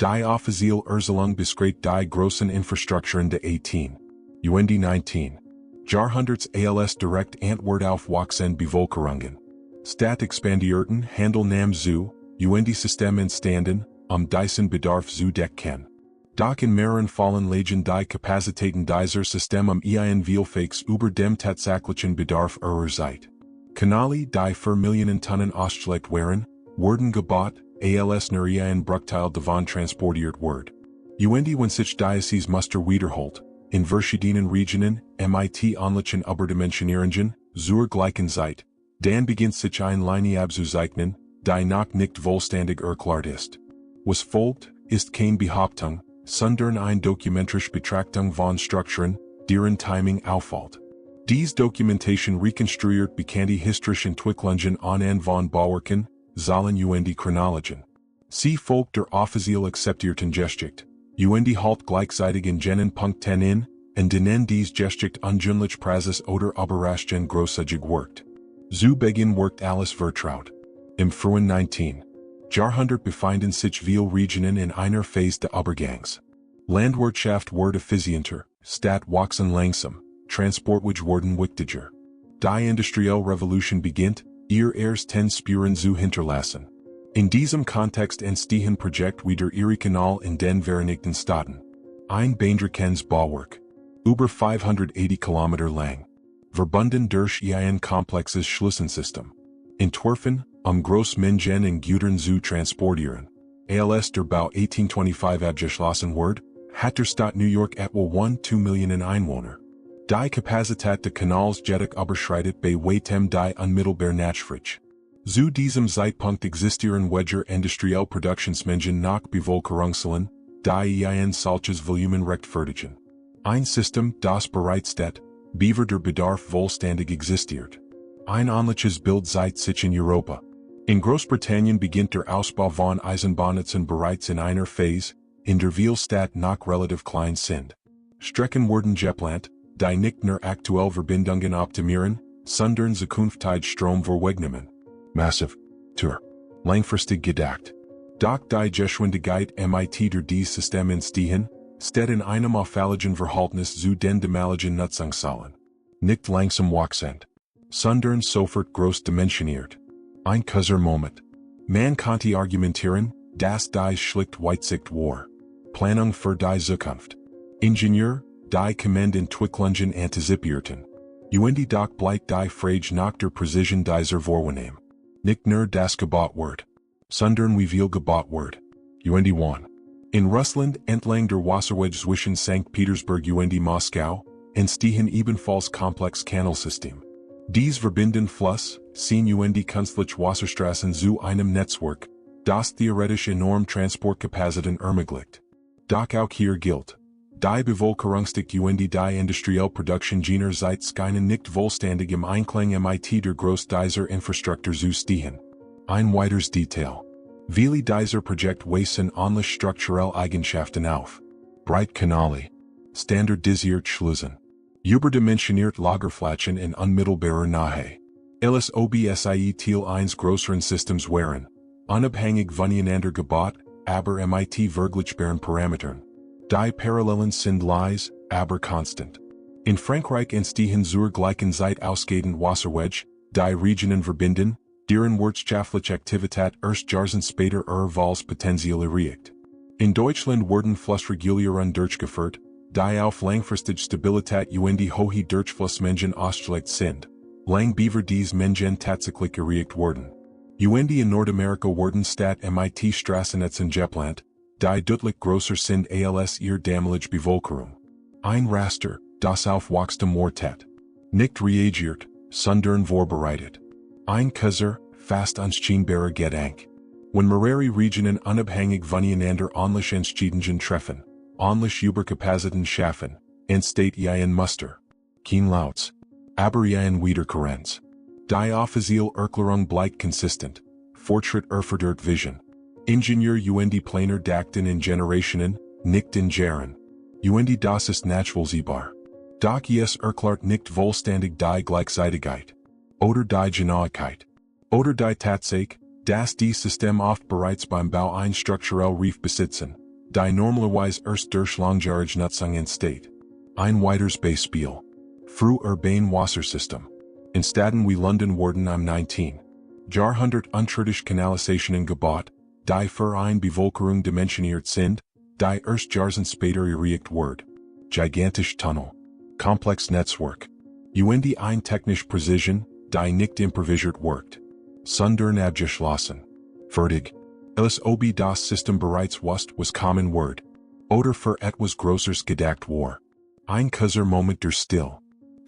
Die offizielle Erstellung beschreibt die großen Infrastrukturen der 18. UND 19. Jahrhunderts als direkt Antwort auf wachsende Bevölkerungen. Statt expandierten Handel nam zu, UND-System entstanden, diesen Bedarf zu decken. Doch in mehreren Fallen lagen die Kapazitäten dieser Systeme vielfach über dem tatsächlichen Bedarf ihrer Zeit. Kanäle, die für Millionen Tonnen ausgelegt waren, wurden gebaut, als nur ein Bruchteil davon transportiert wurde. Wenn sich dieses Muster wiederholt, in verschiedenen Regionen, mit ähnlichen Überdimensionierungen, zur gleichen Zeit, dann beginnt sich ein Linie abzuzeichnen, die noch nicht vollständig erklärt ist. Was folgt, ist keine Behauptung, sondern eine dokumentarische Betrachtung von Strukturen, deren Timing auffällt. Diese Dokumentation rekonstruiert bekannte historische Entwicklungen anhand von Bauwerken, Zahlen und Chronologien. Sie folgt der offiziell akzeptierten Geschichte. Halt gleichzeitig in jenen Punkten in, und denen diese Geschichte ungewöhnlich Praxis oder Überraschungen großzügig wirkt. Zu Beginn wirkt alles vertraut. Im frühen 19. Jahrhundert befinden sich viele Regionen in einer Phase des Übergangs. Landwirtschaft wurde effizienter, Stadt wuchsen langsam, Transportwege wurden wichtiger. Die industrielle Revolution beginnt, ihr ersten Spuren zu hinterlassen. In diesem Kontext entstehen Projekte wie der Erie-Kanal in den Vereinigten Staaten. Ein beeindruckendes Bauwerk. Über 580 Kilometer lang. Verbunden durch ein komplexes Schlüsselsystem. Entworfen, Großmengen und Gütern zu transportieren. Als der Bau 1825 abgeschlossen wurde, hat der Stadt New York etwa 2 Millionen Einwohner. Die Kapazität des Kanals jedoch überschreitet bei weitem die unmittelbar Nachfrage. Zu diesem Zeitpunkt existieren weder industrielle Produktionsmengen noch Bevölkerungszahlen, die ein solches Volumen rechtfertigen. Ein System, das bereits steht, bevor der Bedarf vollständig existiert. Ein ähnliches Bild zeigt sich in Europa. In Großbritannien beginnt der Ausbau von Eisenbahnnetzen bereits in einer Phase, in der viele Städte noch relativ klein sind. Strecken wurden geplant, die nicht nur aktuell Verbindungen optimieren, sondern zukünftig Strom vorwegnehmen. Massiv, langfristig gedacht. Doch die Geschwindigkeit mit der dieses System entstehen, steht in einem auffälligen Verhältnis zu den damaligen Nutzungszahlen. Nicht langsam wachsend, sondern sofort groß dimensioniert. Ein kurzer Moment. Man konnte argumentieren, dass dies schlicht Weitsicht war. Planung für die Zukunft. Ingenieur, die kommenden Entwicklungen antizipierten. Doch bleibt die Frage nach der Präzision dieser Vorwahrnehmung. Nicht nur das gebaut wird, sondern wie viel gebaut wird. 1. In Russland entlang der Wasserwege zwischen St. Petersburg und Moskau, entstehen ebenfalls komplex Kanalsysteme. Dies verbinden Fluss, ziehen künstliche Wasserstraßen zu einem Netzwerk, das theoretisch enorm Transportkapazitäten ermöglicht. Doch auch hier gilt, die Bevölkerungsdichte die industrielle Produktion jener Zeit scheinen nicht vollständig im Einklang mit der Größe dieser Infrastruktur zu stehen. Ein weiteres Detail. Viele dieser Projekte weisen ähnliche strukturelle Eigenschaften auf. Breitkanale. Standardisiert Schlüssen. Überdimensioniert Lagerflächen in unmittelbarer Nähe. Als obsie Teil eines größeren Systems wären. Unabhängig voneinander gebaut, aber mit vergleichbaren Parametern. Die Parallelen sind leise, aber konstant. In Frankreich entstehen zur gleichen Zeit ausgehend Wasserwege, die Regionen verbinden, deren wirtschaftliche Aktivität erst Jahrzehnte später als Potenzial erreicht. In Deutschland wurden Flussregulierungen durchgeführt, die auf langfristige Stabilität hohe Durchflussmengen ausgelegt sind. Lang bevor diese Mengen tatsächlich erreicht wurden. In Nordamerika wurden statt mit Straßennetzen geplant, die deutlich größer sind als ihr damalige Bevölkerung. Ein Raster, das auf Wachstum wartet. Nicht reagiert, sondern vorbereitet. Ein kurzer, fast unscheinbarer Gedanke. Wenn mehrere Regionen unabhängig voneinander ähnliche Entscheidungen treffen, ähnliche Überkapazitäten schaffen, entsteht ein Muster. Kein Lautes, aber ein Wiederkehrens. Die offizielle Erklärung bleibt konsistent. Fortschritt erfordert Vision. Ingenieur planer dachten in Generationen, nicht in Jahren. Das ist nachvollziehbar. Doch es erklärt nicht vollständig die Gleichzeitigkeit. Oder die Genauigkeit. Oder die Tatsache, dass die Systeme oft bereits beim Bau ein strukturell Reif besitzen, Die normalerweise erst durch langjährige Nutzung entsteht. Ein weiteres Beispiel. Früh urban Wassersystem. In Städten wie London wurden am 19. Jahrhundert unterirdische Kanalisationen gebaut, die für eine Bevölkerung dimensioniert sind, die erst Jahrzehnte später errichtet wurden. Gigantische Tunnel. Komplex Netzwerk. Die eine technische Präzision, die nicht improvisiert wird. Sondern abgeschlossen. Fertig. Es ob das System bereits wusste was kommen wird. Oder für etwas Größeres gedacht war. Ein kurzer Moment der Still.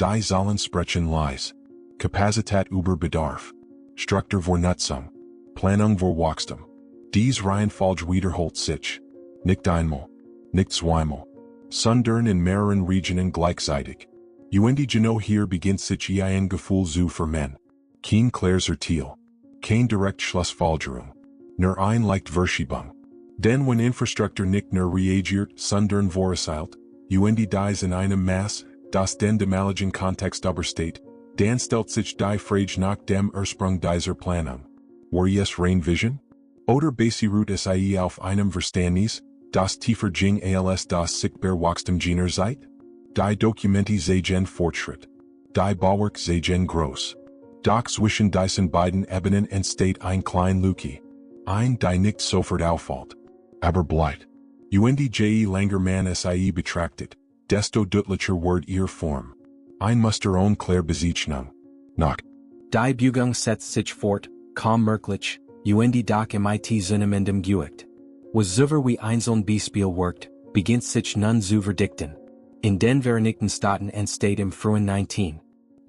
Die sollen sprechen leise. Kapazität über Bedarf. Struktur vor Nutzung. Planung vor Wachstum. Dies Reihenfolge wiederholt sich. Nicht einmal. Nicht zweimal. Sondern in mehreren Regionen gleichzeitig. Genau hier beginnt sich ein Gefühl zu vermehren. Kein klares Urteil. Kein direkt Schlussfolgerung. Nur ein leicht Verschiebung. Denn wenn Infrastruktur nicht nur reagiert, sondern voraussilt, dies in einem Maß, das den damaligen Kontext übersteht, dann stellt sich die Frage nach dem Ursprung dieser Planung. War es rein Vision? Oder basiert es auf einem Verständnis, das tiefer ging als das sichtbar Wachstum jener Zeit? Die Dokumente sehen Fortschritt. Die Bauwerk sehen groß. Doch zwischen diesen beiden Ebenen entsteht ein klein Lücke. Ein die nicht sofort auffällt. Aber bleibt. Je länger man es betrachtet, desto deutlicher wird ihre Form. Ein Muster ohne klare Bezeichnung. Nach. Die Beugung setzt sich fort, kaum merklich, doch mit zunehmendem Gewicht. Was über wie einzeln Beispiel wirkt, beginnt sich nun zu verdichten. In den Vereinigten Staaten entsteht im frühen 19.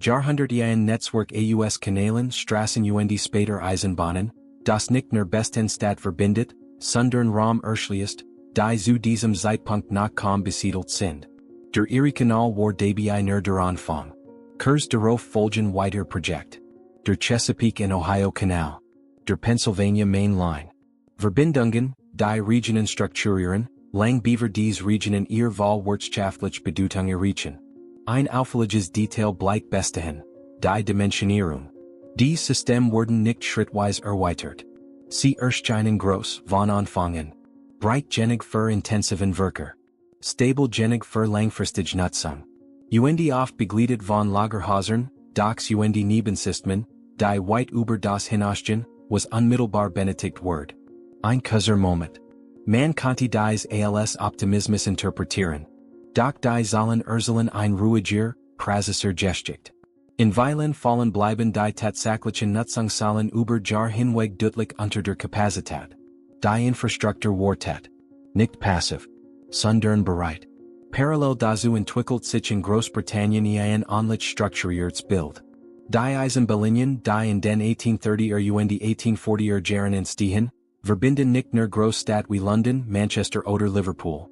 Jahrhundert ein Netzwerk aus Kanälen, Straßen später Eisenbahnen, das nicht nur Bestenstadt verbindet, sondern Raum erschließt, die zu diesem Zeitpunkt noch kaum besiedelt sind. Der Erie-Kanal war dabei nur der Anfang. Kurz darauf folgen weitere Projekte. Der Chesapeake and Ohio Canal. Der Pennsylvania Main Line. Verbindungen, die Regionen strukturieren, lang beaver dies Regionen ihr wahlwirtschaftlich Bedeutung erreichen. Ein auffälliges Detail bleibt bestehen, die Dimensionierung. Die Systeme wurden nicht schrittweise erweitert. Sie erscheinen groß von Anfang an. Breitgenig für intensiven Verkehr. Stabilgenig für langfristige Nutzung. Oft begleitet von Lagerhäusern, Docks Nebensystemen, die weit über das hinausgehen, was unmittelbar benötigt wird. Ein kurzer Moment. Man konnte dies als Optimismus interpretieren. Doch die sollen ein ruhiger, praxisser Geschichte. In Weilen fallen bleiben die tatsächlichen Nutzungszahlen über Jahr hinweg deutlich unter der Kapazität. Die Infrastruktur wird nicht passiv, sondern bereit. Parallel dazu entwickelt sich in Großbritannien ein ähnlich strukturiertes Bild. Die Eisenbahnlinien, die in den 1830er und 1840er Jahren entstehen, verbinden nicht nur Großstädte wie London, Manchester oder Liverpool.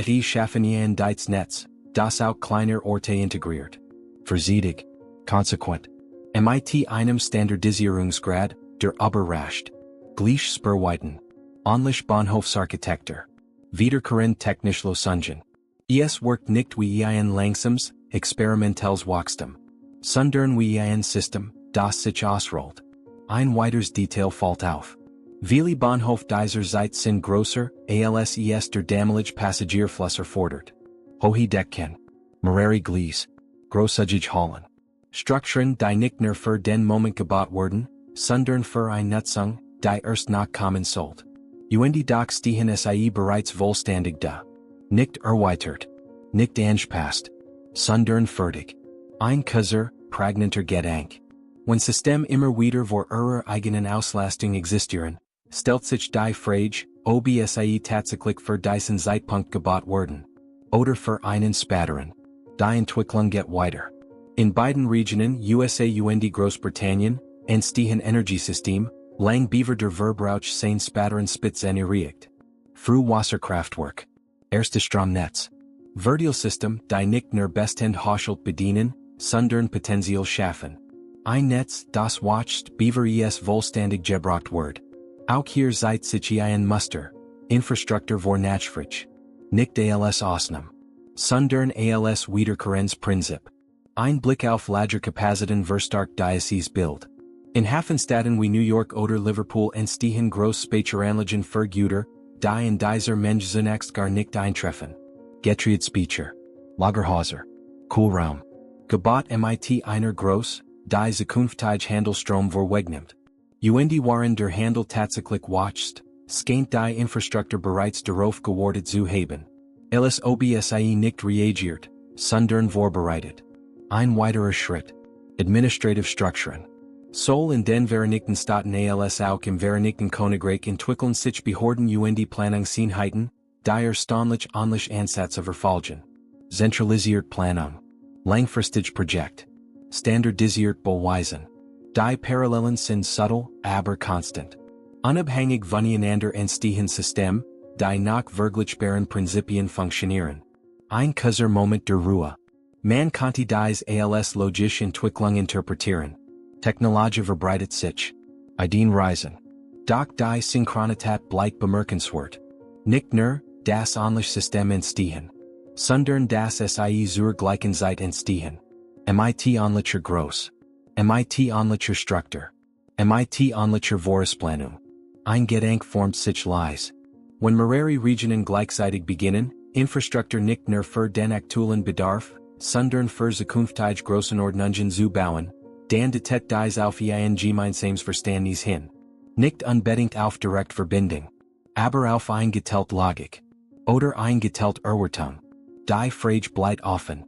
Die schaffen ein dites Netz, das auch kleiner Orte integriert. Vorsichtig, konsequent. Mit einem Standardisierungsgrad, der aber rasch. Gleich Spurweiten. Ähnlich Bahnhofsarchitektur. Wiederkehrend technisch Lösungen. Es wirkt nicht wie ein langsames, experimentelles Wachstum. Sondern wie ein System, das sich ausrollt. Ein weiteres Detail fällt auf. Viele Bahnhof dieser Zeit sind größer, als der damalige Passagierfluss erfordert. Hohe Decken. Mehrere Gleise. Großzügig Hallen. Strukturen, die nicht nur für den Moment gebaut wurden, sondern für eine Nutzung, die erst noch kommen sollte. Doch stehen es bereits vollständig da. Nicht erweitert. Nicht angepasst. Sondern fertig. Ein kurzer, prägnanter Gedanke. Wenn Systeme immer wieder vor ihrer eigenen Auslastung existieren, stellt sich die Frage, ob es tatsächlich für diesen Zeitpunkt gebaut wurden. Oder für einen späteren. Die Entwicklung geht weiter. In beiden Regionen USA und Großbritannien, entstehen Energiesysteme, lang beaver der Verbrauch sein späteren Spitzen erreicht. Früh Wasserkraftwerk. Erste Stromnetz. Verteilsystem, die nicht nur bestehend Haushalte bedienen, sondern Potenzial schaffen. Ein Netz, das wächst, beaver vollständig gebraucht wird. Auch hier zeigt sich ein Muster. Infrastruktur vor Nachfrage. Nicht als Ausnahme. Sondern als wiederkehrendes Prinzip. Ein Blick auf Lagerkapazitäten verstärkt dieses Bild. In Hafenstädten wie New York oder Liverpool entstehen Großspeicheranlagen für Güter, die in dieser Mensch zunächst gar nicht eintreffen. Getried Speicher. Lagerhäuser. Kohlraum. Gebaut mit einer groß, die zukünftige Handelsstrom vorwegnimmt. Die waren der Handel tatsächlich watcht, scheint die Infrastruktur bereits darauf gewartet zu haben. Es obsie nicht reagiert, sondern vorbereitet. Ein weiterer Schritt. Administrative Strukturen. Soll in den Vereinigten Staaten als auch im Vereinigten Königreich entwickeln sich Behörden die Planungseinheiten, die erstaunlich ähnlich Ansätze verfolgen. Zentralisiert Planung. Langfristig Projekt. Standardisiert Beweisen. Die Parallelen sind subtle, aber konstant. Unabhängig voneinander entstehen Systeme, die nach vergleichbaren Prinzipien funktionieren. Ein kurzer Moment der Ruhe. Man konnte dies als logische Entwicklung interpretieren. Technologie verbreitet sich. Ideen reisen. Doch die Synchronität bleibt bemerkenswert. Nicht nur, das ähnliche System entstehen. Sondern das sie zur gleichen Zeit entstehen. Mit ähnlicher Groß. Mit ähnlicher Struktur. Mit ähnlicher Vorausplanung. Ein Gedanke formt sich leise. Wenn mehrere Regionen gleichzeitig beginnen, Infrastruktur nicht nur für den aktuellen Bedarf, sondern für zukünftige Größenordnungen zu bauen, dann dettet dies auf ein gemeinsames Verständnis hin. Nicht unbedingt auf Direktverbindung, aber auf ein geteilt Logik. Oder ein geteilt Erwartung. Die Frage bleibt offen.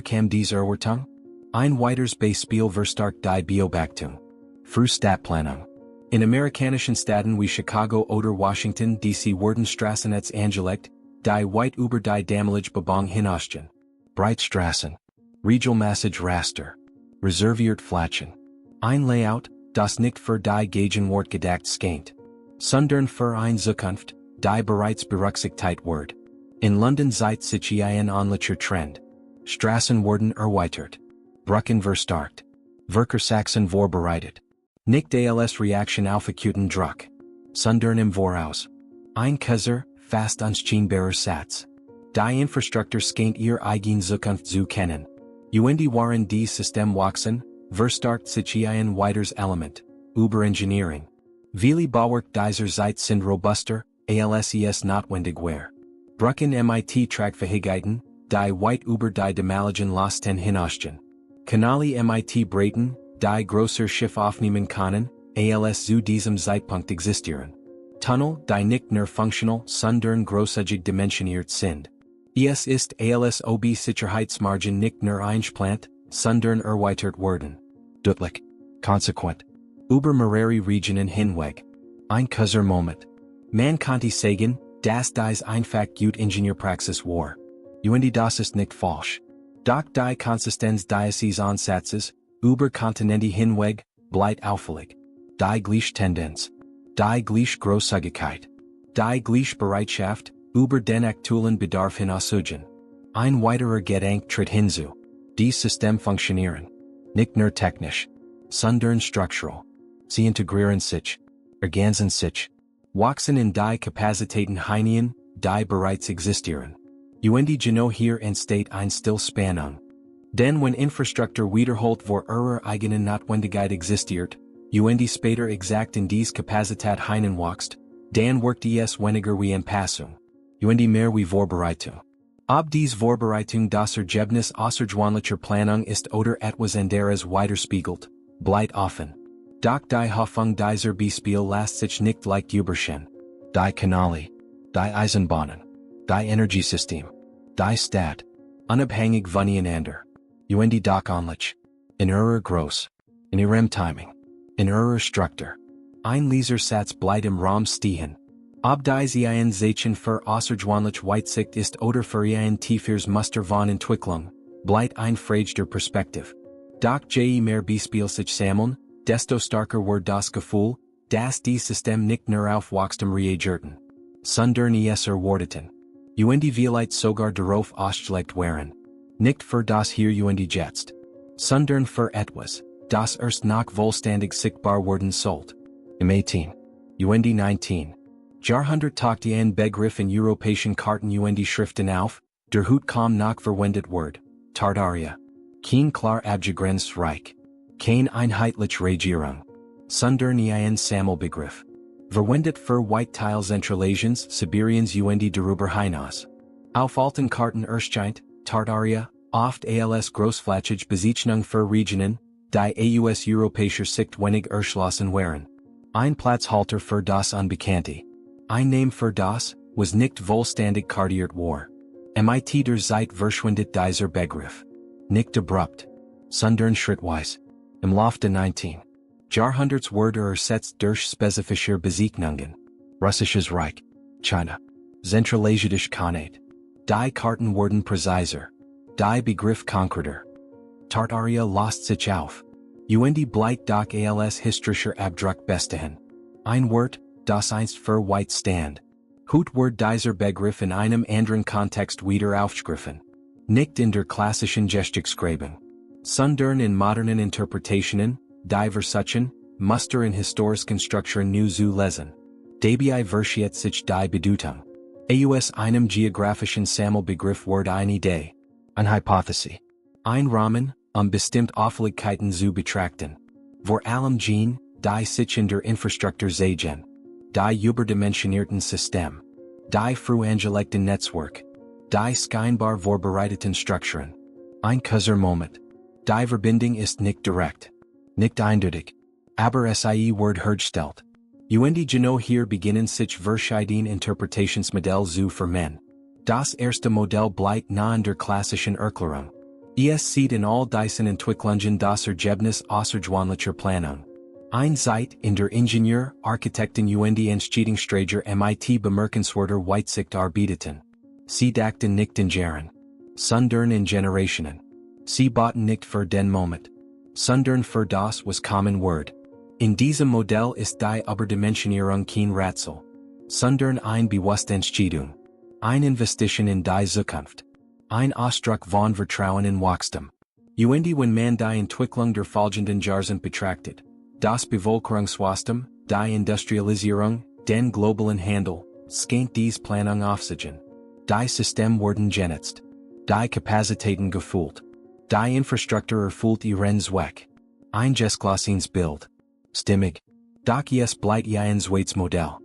Kam diese Erwartung? Ein weiteres Beispiel verstärkt die Beobachtung. Für Stadtplanung. In amerikanischen Städten wie Chicago oder Washington D.C. wurden Straßennetz angelegt, die weit über die damalige Bebauung hinausgehen. Breitstraßen. Regelmäßig Raster. Reserviert Flächen. Ein Layout, das nicht für die Gegenwart gedacht scheint. Sondern für eine Zukunft, die bereits berücksichtigt wird. In London seit sich ein ähnlicher Trend. Straßen wurden erweitert. Brücken verstärkt. Verkehrsachsen vorbereitet. Nicht als Reaktion auf akuten Druck. Sondern im Voraus. Ein kurzer, fast unscheinbarer Satz. Die Infrastruktur scheint ihr eigen Zukunft zu kennen. Waren die System wachsen, verstärkt sich ein weiteres Element. Überengineering. Viele Bauwerk dieser Zeit sind robuster, als es notwendig wäre. Brücken mit Tragfähigkeiten, die weit über die damaligen Lasten hinausgehen. Kanale mit Breiten, die größer Schiff aufnehmen können, als zu diesem Zeitpunkt existieren. Tunnel, die nicht nur funktional, sondern großzügig dimensioniert sind. Es ist als ob Sicherheitsmargen nicht nur eingeplant, sondern erweitert wurden. Deutlich. Konsequent. Über mehrere Regionen hinweg. Ein kurzer Moment. Man konnte sagen, dass dies einfach gut Ingenieurpraxis war. Das ist nicht falsch. Doch die Konsistenz dieses Ansatzes, über Kontinente hinweg, bleibt auffällig. Die gleiche Tendenz. Die gleiche Großzügigkeit. Die gleiche Bereitschaft, über den aktuellen Bedarf hinauszugehen. Ein weiterer Gedanke tritt hinzu. Die Systeme funktionieren. Nicht nur technisch, sondern struktural. Sie integrieren sich, ergänzen sich, wachsen in die Kapazitäten hinein, die bereits existieren. Genau hier entsteht ein Stillspannung. Denn wenn Infrastruktur wiederholt vor ihrer eigenen Notwendigkeit existiert, später exakt in diese Kapazität hineinwächst, dann wirkt es weniger wie Anpassung. Mehr wie Vorbereitung. Ob dies Vorbereitung das Ergebnis außergewöhnlicher Planung ist oder etwas anderes widerspiegelt, bleibt offen. Doch die Hoffnung dieser Beispiel lässt sich nicht leicht übersehen. Die Kanäle, die Eisenbahnen, die Energiesystem, die Stadt, unabhängig voneinander. Doch ähnlich. In ihrer Groß, in ihrem Timing, in ihrer Struktur. Ein Lesersatz bleibt im Raum stehen. Ob diese ein Zeichen für außergewöhnliche Weitsicht ist oder für ein tieferes Muster von Entwicklung, bleibt ein Frage der Perspektive. Doch je mehr Beispiele sich sammeln, desto stärker wird das Gefühl, dass die Systeme nicht nur auf Wachstum reagierten, sondern es erwarteten. Vielleicht sogar darauf ausgelegt waren. Nicht für das hier jetzt, sondern für etwas, das erst noch vollständig sichtbar werden sollte. Im 18. 19. Jahrhundert tauchte ein Begriff in europäischen Karten Schriften auf, der Hut kaum noch verwendet wird, Tartaria. Kein klar abgegrenztes Reich. Kein einheitliche Regierung. Sondern ein Sammelbegriff. Verwendet für White Teils Entrelasiens Sibiriens und darüber hinaus. Auf alten Karten erscheint, Tartaria, oft als Großflächige Bezeichnung für Regionen, die aus europäischer Sicht wenig erschlossen waren. Ein Platzhalter für das Unbekannte. Ein Name für das, was nicht vollständig kartiert war. Mit der Zeit verschwindet dieser Begriff. Nicht abrupt, sondern schrittweise. Im Lauf der 19. Jahrhunderts wurde ersetzt durch spezifische Bezeichnungen. Russisches Reich, China. Zentralasiatisch Khanate. Die Karten wurden präziser. Die Begriff konkreter. Tartaria lost sich auf. Und bleibt doch als historischer Abdruck bestehen. Ein Wort, das einst für White stand. Heute wird dieser Begriff in einem anderen Kontext wieder aufgegriffen. Nicht in der klassischen Geschichtschreibung, sondern in modernen Interpretationen, die versuchen, Muster in historischen Strukturen neu zu lesen. Dabei verschiet sich die Bedeutung. Aus einem geografischen Sammelbegriff wird eine Idee, eine Hypothese, ein Rahmen, bestimmt Auffälligkeiten zu betrachten. Vor allem jene, die sich in der Infrastruktur sehen. Die überdimensionierten Systeme. Die vorangelegten Netzwerk. Die scheinbar vorbereiteten Strukturen. Ein kurzer Moment. Die Verbindung ist nicht direkt. Nicht eindeutig. Aber sie wird hergestellt. Und genau hier beginnen sich verschiedene Interpretationsmodelle zu formen. Das erste Modell bleibt nah an der klassischen Erklärung. Es sieht in all diesen Entwicklungen das Ergebnis außergewöhnlicher Planung. Ein Zeit, in der Ingenieur, Architekten und Entscheidungsträger mit bemerkenswerter Weitsicht arbeiteten. Sie dachten nicht in Jahren, sondern in Generationen. Sie bauten nicht für den Moment, sondern für das, was kommen wird. In diesem Modell ist die Überdimensionierung kein Rätsel, sondern eine bewusste Entscheidung. Eine Investition in die Zukunft. Ein Ausdruck von Vertrauen in Wachstum. Und wenn man die Entwicklung der folgenden Jahrzehnte betrachtet, das Bevölkerungswachstum, die Industrialisierung, den globalen Handel, scheint dies Planung aufzugehen. Die Systeme wurden genutzt. Die Kapazitäten gefühlt. Die Infrastruktur erfüllt ihren Zweck. Ein gleiches Bild. Stimmig. Doch es bleibt ein zweites Modell.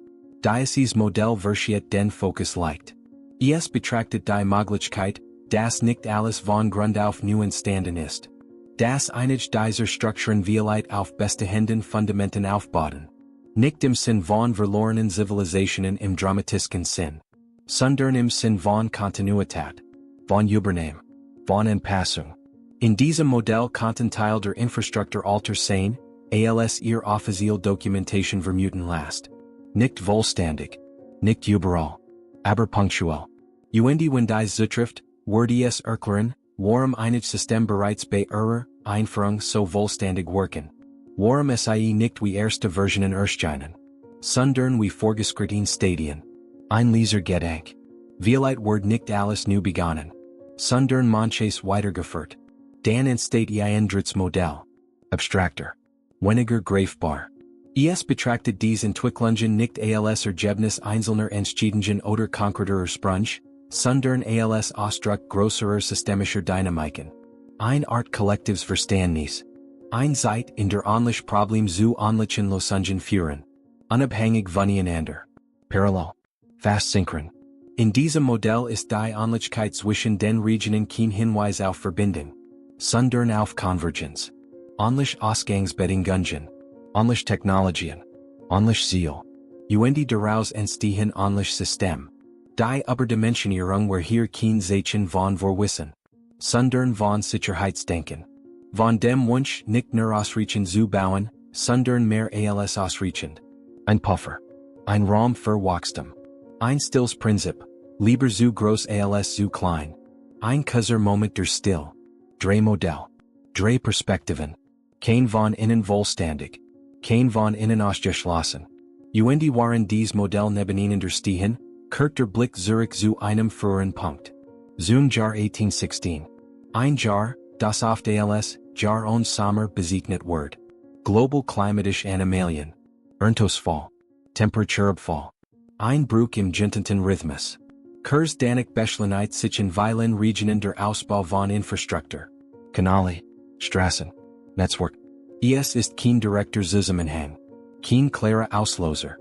Dieses Modell verschiet den Fokus leicht. Es betrachtet die Möglichkeit, dass nicht alles von Grund auf neu entstanden ist. Das einige dieser Strukturen vielleicht auf bestehenden Fundamenten aufbauen. Nicht im Sinn von verlorenen Zivilisationen im dramatischen Sinn, sondern im Sinn von Kontinuität, von Übernehmen, von Anpassung. In diesem Modell konnten Teil der Infrastruktur alter sein, als ihr offiziell Dokumentation vermuten lässt. Nicht vollständig, nicht überall, aber punktuell. Und wenn dies zutrifft, wird es erklären, warum einige Systeme bereits bei ihrer Einführung so vollständig wirken. Warum sie nicht wie erste Versionen erscheinen, sondern wie vorgeschrittene Stadien. Ein Lesergedanke. Vielleicht wird nicht alles neu begonnen, sondern manches weitergeführt. Dann entsteht ein drittes Modell. Abstrakter. Weniger greifbar. Es betrachtet dies Entwicklungen nicht als Ergebnis einzelner Entscheidungen oder konkreter Sprung, sondern als Ausdruck größerer systemischer Dynamiken. Eine Art kollektives Verständnis. Ein Zeit, in der ähnliche Probleme zu ähnlichen Lösungen führen. Unabhängig voneinander. Parallel. Fast synchron. In diesem Modell ist die Ähnlichkeit zwischen den Regionen kein Hinweis auf Verbindung, sondern auf Konvergenz. Ähnliche Ausgangsbedingungen. Ähnliche Technologien. Ähnliche Ziel. Und daraus entstehen ähnliche Systeme. Die Überdimensionierung war hier kein Zeichen von Wissen, sondern von Sicherheitsdenken. Von dem Wunsch, nicht nur ausreichend zu bauen, sondern mehr als ausreichend. Ein Puffer. Ein Raum für Wachstum. Ein stilles Prinzip. Lieber zu groß als zu klein. Ein kurzer Moment der Still. Drei Modell. Drei Perspektiven. Kein von innen vollständig. Kein von innen ausgeschlossen. Und waren dies Modell nebeneinander stehen, kehrt der Blick zurück zu einem früheren Punkt. Zum Jahr 1816. Ein Jahr, das oft als Jahr ohne Sommer bezeichnet wird. Global klimatische Anomalien. Ernteausfall. Temperaturabfall. Ein Bruch im gententen Rhythmus. Kurs danig Beschleunigt sich in vielen Regionen der Ausbau von Infrastruktur. Kanäle, Straßen, Netzwerk. Es ist kein direkter Zusammenhang. Kein klarer Auslöser.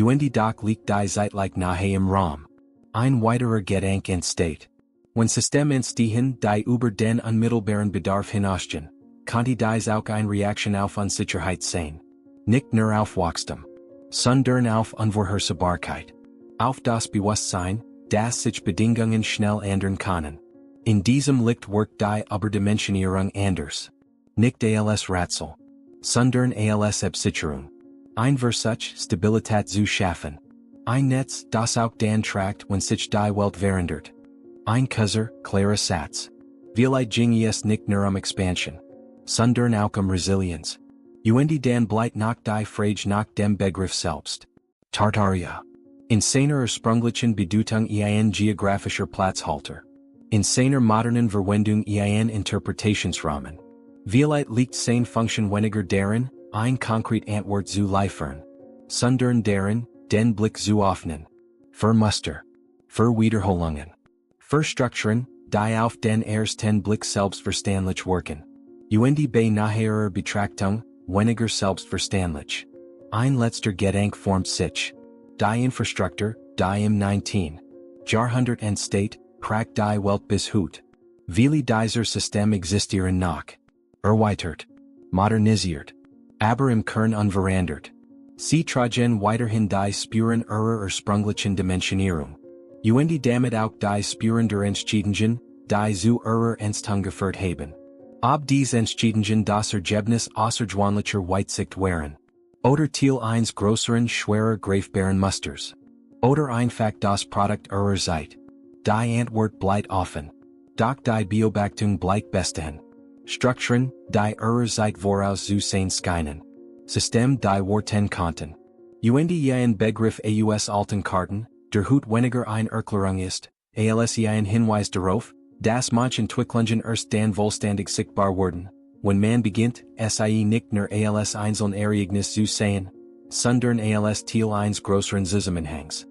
Und doch liegt die Zeit like nahe im Raum. Ein weiterer Gedanke entsteht. Wenn Systeme entstehen, die über den unmittelbaren Bedarf hinausgehen, könnte dies auch eine Reaktion auf Unsicherheit sein. Nicht nur auf Wachstum, sondern auf Unvorhersehbarkeit. Auf das Bewusstsein, dass sich Bedingungen schnell ändern können. In diesem Licht wirkt die Überdimensionierung anders. Nicht als Rätsel, sondern als Absicherung. Ein Versuch, Stabilität zu schaffen. Ein Netz, das auch dann tragt, wenn sich die Welt verändert. Ein Kaiser, klarer Satz. Vielleicht ging es nicht nur Expansion, sondern auch Resilienz. Und dann bleibt noch die Frage nach dem Begriff selbst. Tartaria. In seiner ursprünglichen Bedeutung ein geografischer Platzhalter. In seiner modernen Verwendung ein Interpretationsrahmen. Vielleicht liegt seine Funktion weniger darin, ein konkret Antwort zu liefern, sondern darin, den Blick zu öffnen. Für Muster. Für Wiederholungen. Für Strukturen, die auf den ersten Blick selbstverständlich wirken. Und bei nachherer Betrachtung, weniger selbstverständlich. Ein letzter Gedanke formt sich. Die Infrastruktur, die im 19. Jahrhundert entsteht, prägt die Welt bis heute. Viele dieser Systeme existieren noch. Erweitert. Modernisiert. Aber im Kern unverändert. Sie tragen weiterhin die Spuren ihrer ursprünglichen Dimensionierung. Und damit auch die Spuren der Entscheidungen, die zu ihrer Entstehung geführt haben. Ob dies Entscheidungen das Ergebnis außergewöhnlicher Weitsicht wären. Oder Teil eines größeren, schwerer greifbaren Musters. Oder einfach das Produkt ihrer Zeit. Die Antwort bleibt offen. Doch die Beobachtung bleibt bestehen. Strukturen, die ihrer Zeit voraus zu sein scheinen. System die Worten konnten. Und ein Begriff aus alten Karten, der heute weniger eine Erklärung ist, als ein Hinweis darauf, dass manche Entwicklungen erst dann vollständig sichtbar wurden, wenn man beginnt, sie nicht nur als einzelne Ereignis zu sehen, sondern als Teil eines größeren Zusammenhangs.